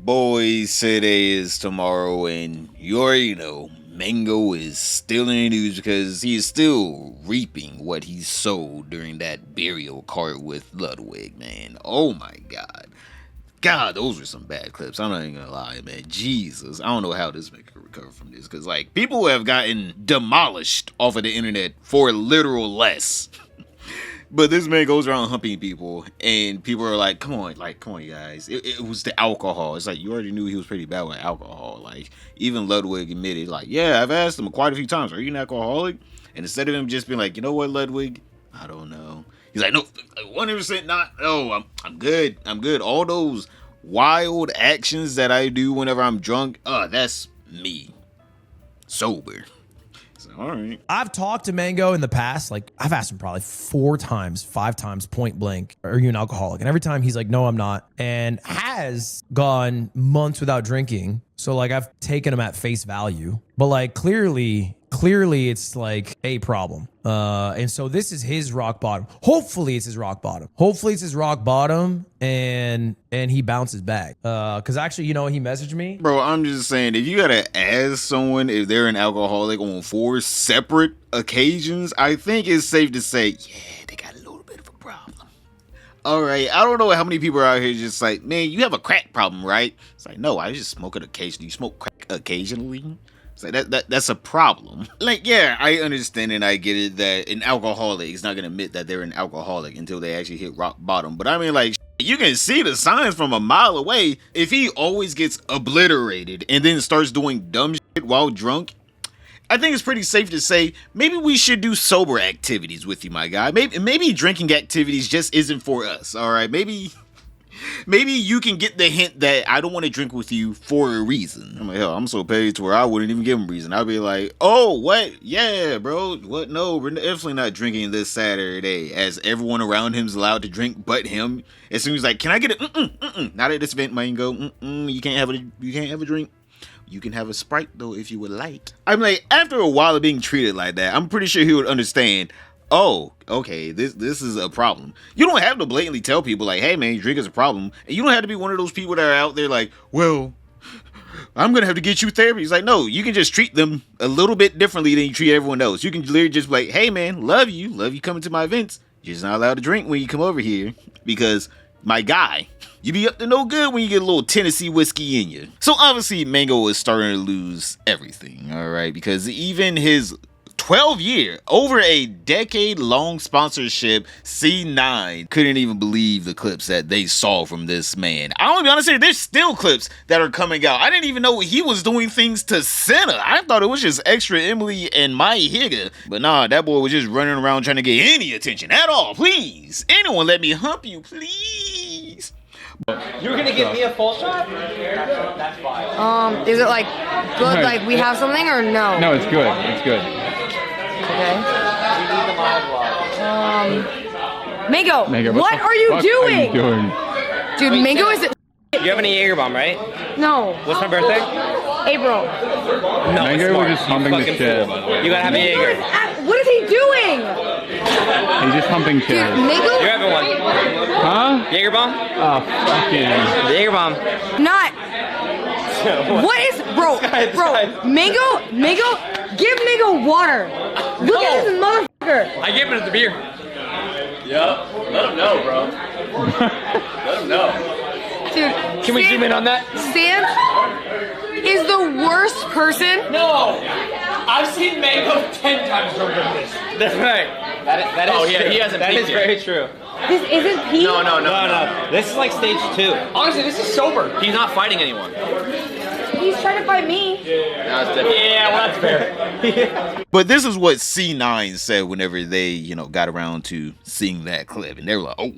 boys, today is tomorrow, and you already know Mango is still in the news because he is still reaping what he sowed during that burial cart with Ludwig, man. Oh my god. God, those were some bad clips. I'm not even gonna lie, man. Jesus. I don't know how this man can recover from this, because, like, people have gotten demolished off of the internet for literal less. But this man goes around humping people, and people are like, come on, you guys. It was the alcohol. It's like, you already knew he was pretty bad with alcohol. Like, even Ludwig admitted, like, yeah, I've asked him quite a few times, are you an alcoholic? And instead of him just being like, you know what, Ludwig? I don't know. He's like, no, 100% not. No, I'm good. I'm good. All those wild actions that I do whenever I'm drunk, that's me. Sober. All right. I've talked to Mango in the past. Like, I've asked him probably 4 times, 5 times, point blank, are you an alcoholic? And every time he's like, no, I'm not. And has gone months without drinking. So, like, I've taken him at face value. But, like, clearly it's like a problem. And so this is his rock bottom. Hopefully it's his rock bottom. And he bounces back. Cause actually, you know, he messaged me. Bro, I'm just saying, if you gotta ask someone if they're an alcoholic on 4 separate occasions, I think it's safe to say, yeah, they got a little bit of a problem. All right, I don't know how many people are out here just like, man, you have a crack problem, right? It's like, no, I just smoke it occasionally. You smoke crack occasionally? It's like that's a problem. Like, yeah, I understand and I get it that an alcoholic is not gonna admit that they're an alcoholic until they actually hit rock bottom. But I mean, like, you can see the signs from a mile away. If he always gets obliterated and then starts doing dumb shit while drunk, I think it's pretty safe to say maybe we should do sober activities with you, my guy. Maybe drinking activities just isn't for us. All right, maybe you can get the hint that I don't want to drink with you for a reason. I'm like, hell, I'm so paid to where I wouldn't even give him a reason. I'd be like, oh, what? Yeah, bro. What? No, we're definitely not drinking this Saturday, as everyone around him's allowed to drink but him. As soon as he's like, can I get it? Not at this event, Mango. You can't have a drink. You can have a Sprite, though, if you would like. I'm like, after a while of being treated like that, I'm pretty sure he would understand, oh, okay, this is a problem. You don't have to blatantly tell people, like, hey, man, drink is a problem. And you don't have to be one of those people that are out there like, well, I'm going to have to get you therapy. It's like, no, you can just treat them a little bit differently than you treat everyone else. You can literally just be like, hey, man, love you coming to my events. You're just not allowed to drink when you come over here because, my guy, you be up to no good when you get a little Tennessee whiskey in you. So obviously Mango is starting to lose everything, all right? Because even his 12-year, over a decade-long sponsorship, C9 couldn't even believe the clips that they saw from this man. I'm gonna be honest here, there's still clips that are coming out. I didn't even know he was doing things to Senna. I thought it was just extra Emily and my Higa. But nah, that boy was just running around trying to get any attention at all. Please, anyone let me hump you, please. You were gonna give me a full shot? That's fine. Is it like good? Like we have something or no? No, it's good. It's good. Okay. Mango, what are you doing? Dude, Mango is. You have any Jaeger bomb, right? No. What's my birthday? April. No, Mango was just humping the shit. You gotta have a Jaeger. What is he doing? He's just humping shit. Dude, Mango. You're having one. Huh? Jaeger bomb? Oh, fucking. Jaeger bomb. Not. What is, bro? Mango, give Mango water. Look at this motherfucker. I gave him the beer. Yep. Let him know, bro. Let him know. Dude, can we zoom in on that? Sam is the worst person. No. I've seen Mango 10 times drunk than this. That's right. That is true. Yeah, he hasn't. That is very true. This isn't Pete. No. This is like stage 2. Honestly, this is sober. He's not fighting anyone. He's trying to fight me. Yeah, well, that's fair. But this is what C9 said whenever they, got around to seeing that clip. And they were like, oh,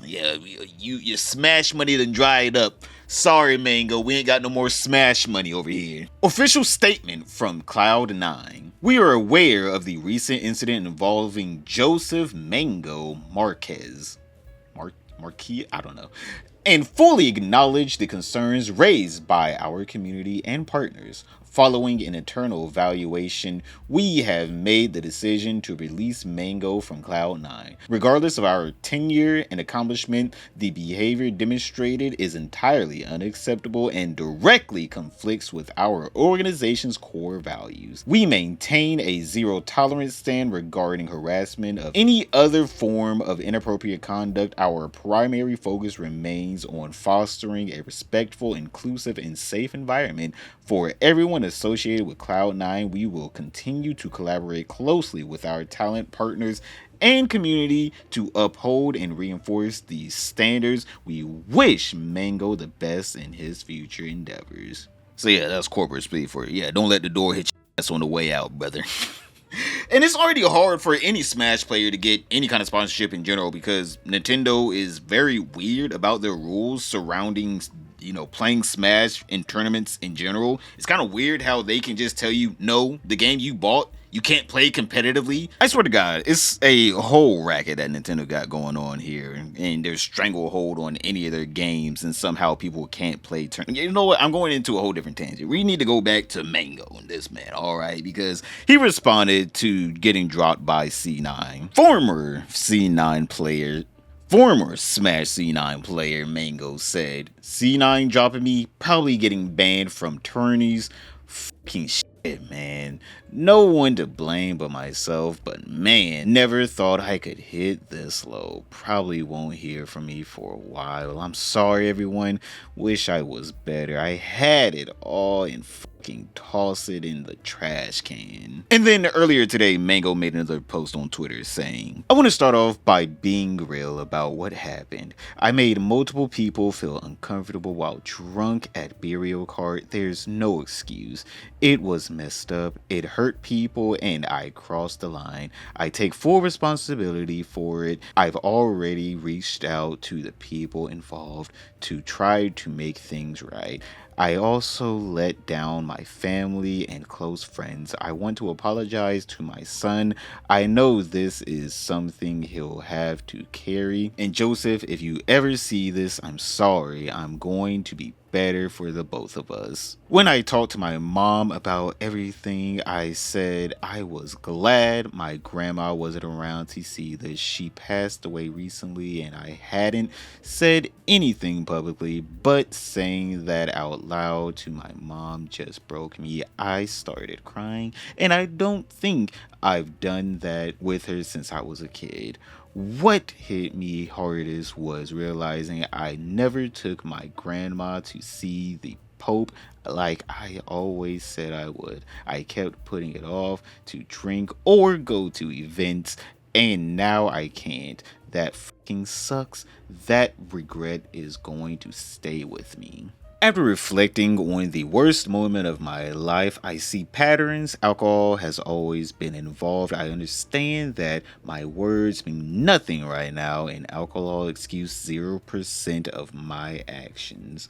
yeah, your smash money done dried up. Sorry, Mango, we ain't got no more smash money over here. Official statement from Cloud9. We are aware of the recent incident involving Joseph Mango Marquez. Marquis? I don't know. And fully acknowledge the concerns raised by our community and partners. Following an internal evaluation, we have made the decision to release Mango from Cloud9. Regardless of our tenure and accomplishment, the behavior demonstrated is entirely unacceptable and directly conflicts with our organization's core values. We maintain a zero tolerance stand regarding harassment of any other form of inappropriate conduct. Our primary focus remains on fostering a respectful, inclusive, and safe environment for everyone associated with Cloud9. We will continue to collaborate closely with our talent partners and community to uphold and reinforce these standards. We wish Mango the best in his future endeavors. So yeah, that's corporate speak for you. Yeah, don't let the door hit your ass on the way out, brother. And it's already hard for any Smash player to get any kind of sponsorship in general because Nintendo is very weird about their rules surrounding, playing Smash in tournaments in general. It's kind of weird how they can just tell you, no, the game you bought, you can't play competitively. I swear to God, it's a whole racket that Nintendo got going on here, and there's stranglehold on any of their games, and somehow people can't play You know what? I'm going into a whole different tangent. We need to go back to Mango and this man, all right? Because he responded to getting dropped by C9. Former Smash C9 player Mango said, C9 dropping me, probably getting banned from tourneys. Fucking shit, man. No one to blame but myself, but man, never thought I could hit this low. Probably won't hear from me for a while. I'm sorry, everyone. Wish I was better. I had it all and fucking toss it in the trash can. And then earlier today, Mango made another post on Twitter saying, I want to start off by being real about what happened. I made multiple people feel uncomfortable while drunk at Burial Cart. There's no excuse. It was messed up. It hurt people and I crossed the line. I take full responsibility for it. I've already reached out to the people involved to try to make things right. I also let down my family and close friends. I want to apologize to my son. I know this is something he'll have to carry. And Joseph, if you ever see this, I'm sorry. I'm going to be better for the both of us. When I talked to my mom about everything, I said I was glad my grandma wasn't around to see this. She passed away recently and I hadn't said anything publicly, but saying that out loud to my mom just broke me. I started crying and I don't think I've done that with her since I was a kid. What hit me hardest was realizing I never took my grandma to see the Pope like I always said I would. I kept putting it off to drink or go to events, and now I can't. That fucking sucks. That regret is going to stay with me. After reflecting on the worst moment of my life, I see patterns. Alcohol has always been involved. I understand that my words mean nothing right now, and alcohol excuse 0% of my actions.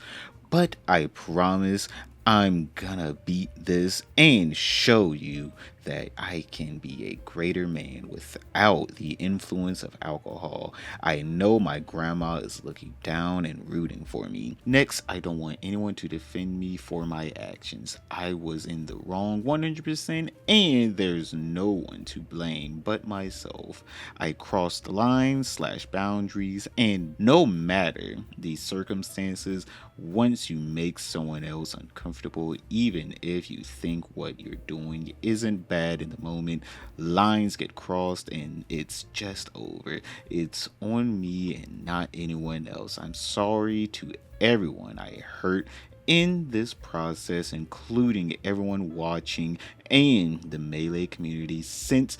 But I promise I'm gonna beat this and show you that I can be a greater man without the influence of alcohol. I know my grandma is looking down and rooting for me. Next, I don't want anyone to defend me for my actions. I was in the wrong 100% and there's no one to blame but myself. I crossed the lines / boundaries, and no matter the circumstances, once you make someone else uncomfortable, even if you think what you're doing isn't bad in the moment, lines get crossed and it's just over. It's on me and not anyone else. I'm sorry to everyone I hurt in this process, including everyone watching and the Melee community. Since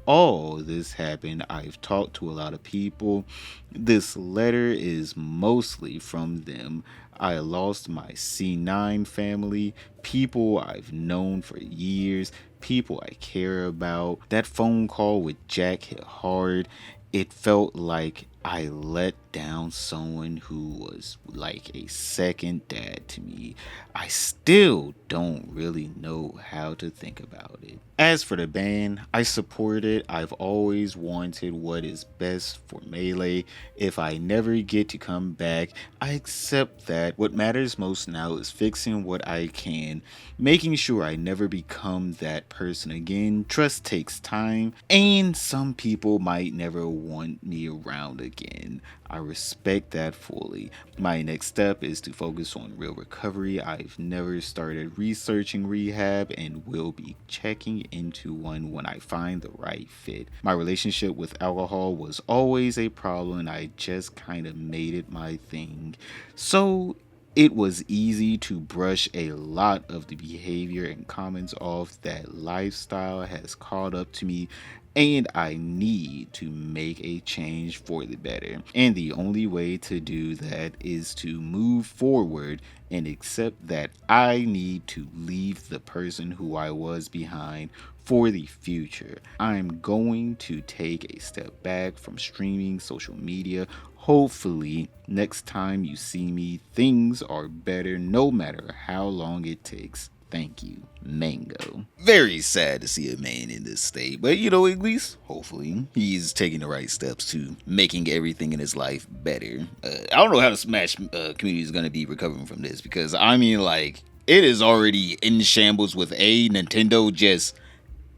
all this happened, I've talked to a lot of people. This letter is mostly from them. I lost my C9 family, people I've known for years, people I care about. That phone call with Jack hit hard. It felt like I let down someone who was like a second dad to me, I still don't really know how to think about it. As for the band, I support it. I've always wanted what is best for Melee. If I never get to come back, I accept that. What matters most now is fixing what I can, making sure I never become that person again. Trust takes time, and some people might never want me around again. I respect that fully. My next step is to focus on real recovery. I've never started researching rehab and will be checking into one when I find the right fit. My relationship with alcohol was always a problem, and I just kind of made it my thing. So it was easy to brush a lot of the behavior and comments off. That lifestyle has caught up to me, and I need to make a change for the better. And the only way to do that is to move forward and accept that I need to leave the person who I was behind for the future. I'm going to take a step back from streaming social media. Hopefully, next time you see me, things are better no matter how long it takes. Thank you, Mango. Very sad to see a man in this state, but at least, hopefully, he's taking the right steps to making everything in his life better. I don't know how the Smash community is going to be recovering from this, because it is already in shambles with Nintendo just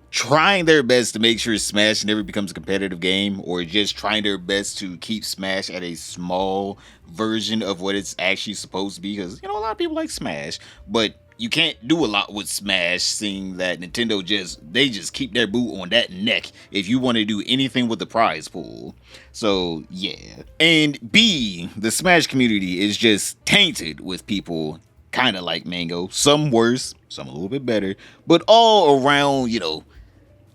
trying their best to make sure Smash never becomes a competitive game, or just trying their best to keep Smash at a small version of what it's actually supposed to be, because, a lot of people like Smash, but you can't do a lot with Smash, seeing that Nintendo just keep their boot on that neck if you want to do anything with the prize pool. So yeah. And B, the Smash community is just tainted with people kind of like Mango, some worse, some a little bit better, but all around,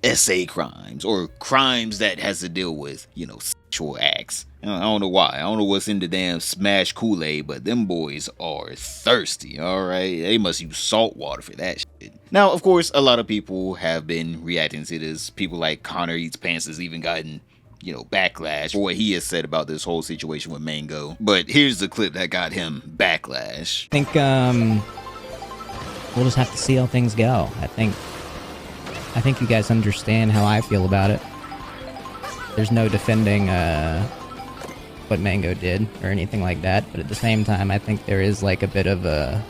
SA crimes, or crimes that has to deal with, sexual acts. I don't know why. I don't know what's in the damn Smash Kool-Aid, but them boys are thirsty, alright? They must use salt water for that shit. Now, of course, a lot of people have been reacting to this. People like Connor Eats Pants has even gotten, backlash for what he has said about this whole situation with Mango. But here's the clip that got him backlash. I think, we'll just have to see how things go. I think you guys understand how I feel about it. There's no defending what Mango did or anything like that, but at the same time, I think there is like a bit of a,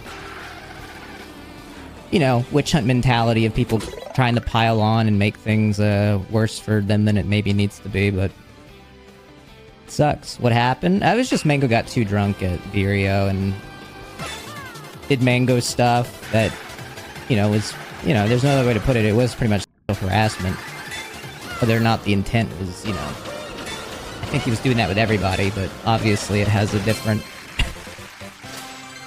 witch hunt mentality of people trying to pile on and make things worse for them than it maybe needs to be, but it sucks. What happened? I was just Mango got too drunk at Vireo and did Mango stuff that, was, there's no other way to put it. It was pretty much harassment. Whether or not the intent was, I think he was doing that with everybody, but obviously it has a different...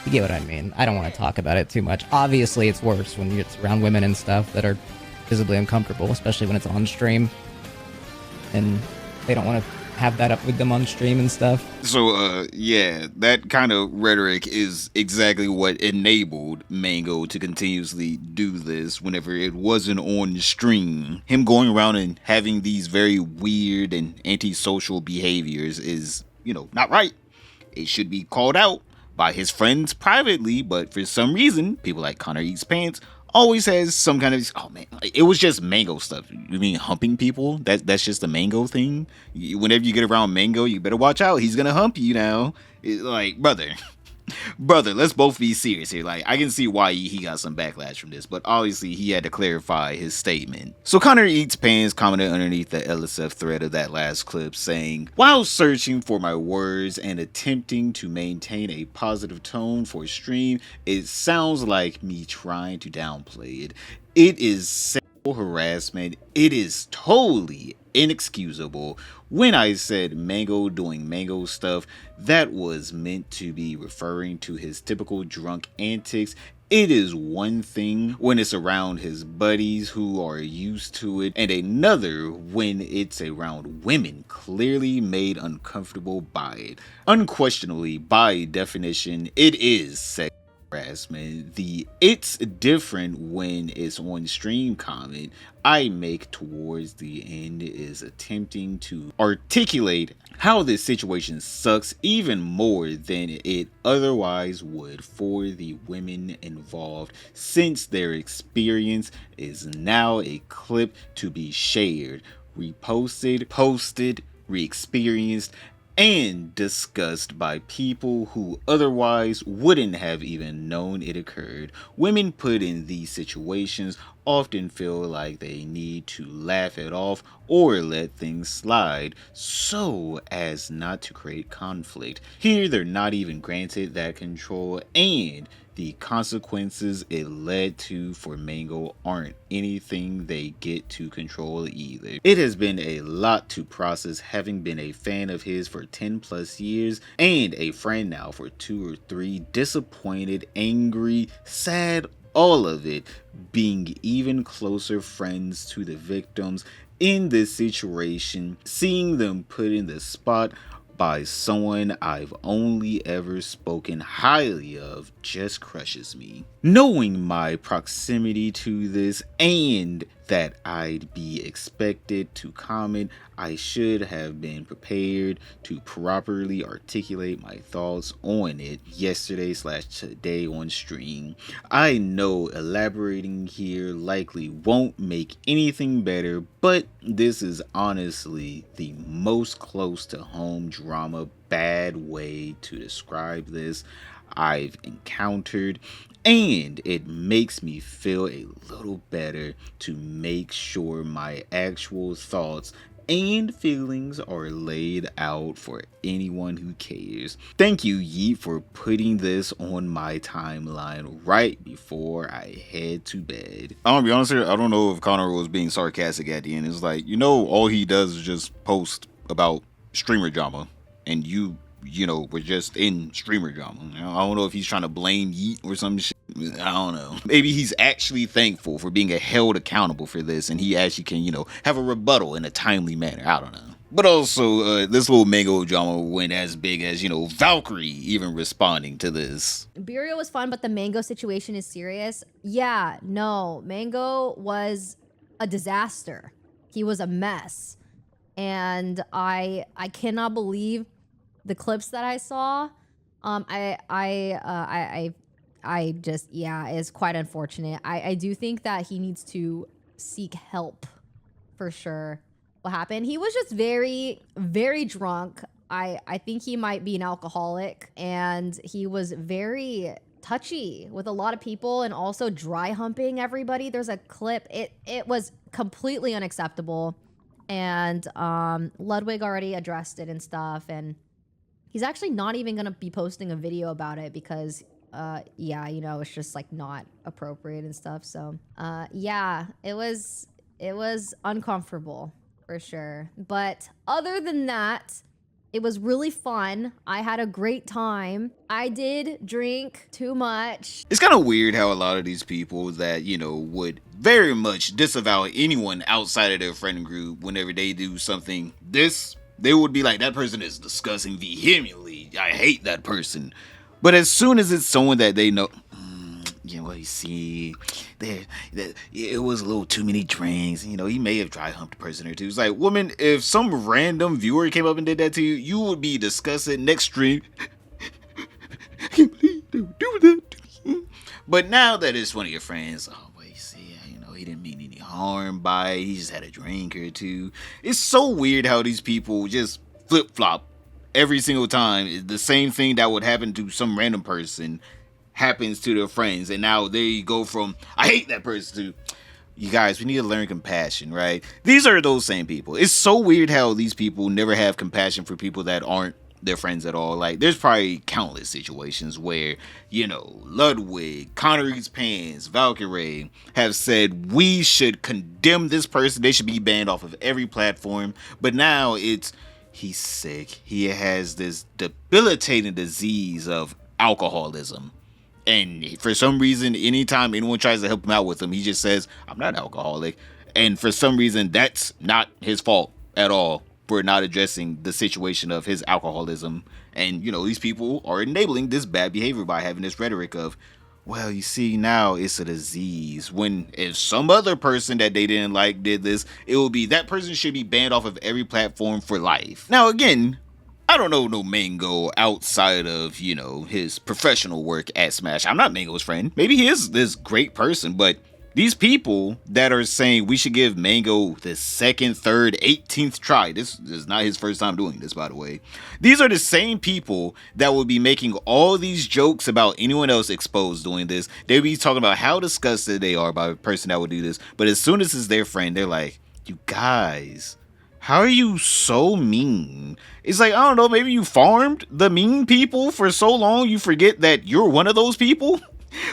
You get what I mean. I don't want to talk about it too much. Obviously it's worse when it's around women and stuff that are visibly uncomfortable, especially when it's on stream. And they don't want to have that up with them on stream and stuff. So, yeah, that kind of rhetoric is exactly what enabled Mango to continuously do this whenever it wasn't on stream. Him going around and having these very weird and antisocial behaviors is, not right. It should be called out by his friends privately, but for some reason, people like Connor Eats Pants always has some kind of, oh man, it was just Mango stuff. You mean humping people? That's just a Mango thing? Whenever you get around Mango, you better watch out. He's gonna hump you now. It's like, brother, let's both be serious here. Like, I can see why he got some backlash from this, but obviously he had to clarify his statement. So Connor Eats Pants commented underneath the LSF thread of that last clip saying, while searching for my words and attempting to maintain a positive tone for stream, it sounds like me trying to downplay it. It is sexual harassment. It is totally inexcusable. When I said Mango doing Mango stuff, that was meant to be referring to his typical drunk antics. It is one thing when it's around his buddies who are used to it, and another when it's around women clearly made uncomfortable by it. Unquestionably, by definition, it is sexual harassment. The "it's different when it's on stream" comment I make towards the end is attempting to articulate how this situation sucks even more than it otherwise would for the women involved, since their experience is now a clip to be shared, reposted, posted, re-experienced, and discussed by people who otherwise wouldn't have even known it occurred. Women put in these situations often feel like they need to laugh it off or let things slide so as not to create conflict. Here, they're not even granted that control, and the consequences it led to for Mango aren't anything they get to control either. It has been a lot to process, having been a fan of his for 10 plus years and a friend now for 2 or 3, disappointed, angry, sad, all of it, being even closer friends to the victims in this situation, seeing them put in the spot by someone I've only ever spoken highly of just crushes me. Knowing my proximity to this and that I'd be expected to comment, I should have been prepared to properly articulate my thoughts on it yesterday/today on stream. I know elaborating here likely won't make anything better, but this is honestly the most close to home drama bad way to describe this I've encountered, and it makes me feel a little better to make sure my actual thoughts and feelings are laid out for anyone who cares. Thank you, Yeet, for putting this on my timeline right before I head to bed. I'm gonna be honest here, I don't know if Connor was being sarcastic at the end. It's like, all he does is just post about streamer drama, and you we're just in streamer drama. I don't know if he's trying to blame Yeet or some shit. I don't know. Maybe he's actually thankful for being held accountable for this, and he actually can, have a rebuttal in a timely manner. I don't know. But also, this little Mango drama went as big as, Valkyrie even responding to this. Burial was fun, but the Mango situation is serious. Yeah, no, Mango was a disaster. He was a mess. And I cannot believe the clips that I saw. I just, it's quite unfortunate. I do think that he needs to seek help for sure. What happened? He was just very, very drunk. I think he might be an alcoholic, and he was very touchy with a lot of people and also dry humping everybody. There's a clip. It was completely unacceptable. And Ludwig already addressed it and stuff, and he's actually not even gonna be posting a video about it because it's just like not appropriate and stuff. So it was uncomfortable for sure. But other than that, it was really fun. I had a great time. I did drink too much. It's kind of weird how a lot of these people that, would very much disavow anyone outside of their friend group whenever they do something they would be like, that person is discussing vehemently. I hate that person. But as soon as it's someone that they know, you see, it was a little too many drinks. He may have dry humped a person or two. It's like, woman, if some random viewer came up and did that to you, you would be discussing next stream. I can't believe they would do that to me. But now that it's one of your friends, he didn't mean any harm by it. He just had a drink or two. It's so weird how these people just flip-flop every single time. The same thing that would happen to some random person happens to their friends. And now there you go from, I hate that person, to, you guys, we need to learn compassion, right? These are those same people. It's so weird how these people never have compassion for people that aren't their friends at all. Like, there's probably countless situations where, Ludwig, Connery's Pants, Valkyrie have said we should condemn this person. They should be banned off of every platform. But now he's sick. He has this debilitating disease of alcoholism. And for some reason, anytime anyone tries to help him out with him, he just says, I'm not alcoholic. And for some reason, that's not his fault at all for not addressing the situation of his alcoholism And, these people are enabling this bad behavior by having this rhetoric of, well, you see, now it's a disease. When if some other person that they didn't like did this, it will be that person should be banned off of every platform for life. Now, again, I don't know no Mango outside of, his professional work at Smash. I'm not Mango's friend. Maybe he is this great person, but these people that are saying we should give Mango the second, third, 18th try. This is not his first time doing this, by the way. These are the same people that will be making all these jokes about anyone else exposed doing this. They'll be talking about how disgusted they are by a person that would do this. But as soon as it's their friend, they're like, you guys, how are you so mean? It's like, I don't know, maybe you farmed the mean people for so long you forget that you're one of those people?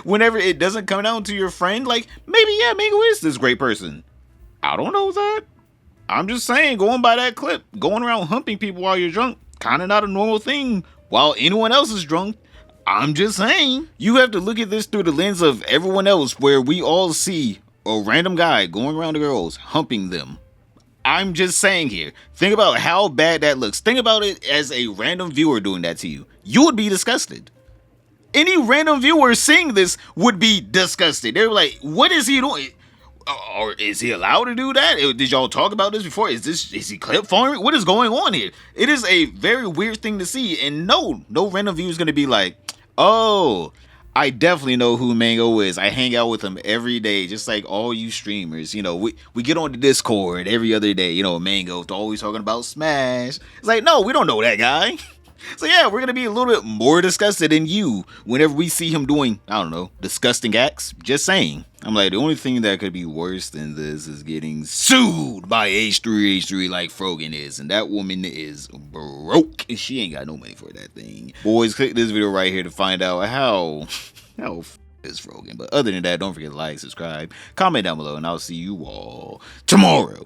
Whenever it doesn't come down to your friend, like, maybe, yeah, Mango is this great person. I don't know that. I'm just saying, going by that clip, going around humping people while you're drunk, kind of not a normal thing while anyone else is drunk. I'm just saying. You have to look at this through the lens of everyone else, where we all see a random guy going around the girls, humping them. I'm just saying here, think about how bad that looks. Think about it as a random viewer doing that to you. You would be disgusted. Any random viewer seeing this would be disgusted. They're like, what is he doing? Or is he allowed to do that? Did y'all talk about this before? Is he clip farming? What is going on here? It is a very weird thing to see. And no random viewer is going to be like, oh, I definitely know who Mango is. I hang out with him every day, just like all you streamers. We get on the Discord every other day. Mango's always talking about Smash. It's like, no, we don't know that guy. So yeah, we're going to be a little bit more disgusted than you whenever we see him doing, I don't know, disgusting acts. Just saying. I'm like, the only thing that could be worse than this is getting sued by H3H3 like Frogan is. And that woman is broke. And she ain't got no money for that thing. Boys, click this video right here to find out how is Frogan. But other than that, don't forget to like, subscribe, comment down below, and I'll see you all tomorrow.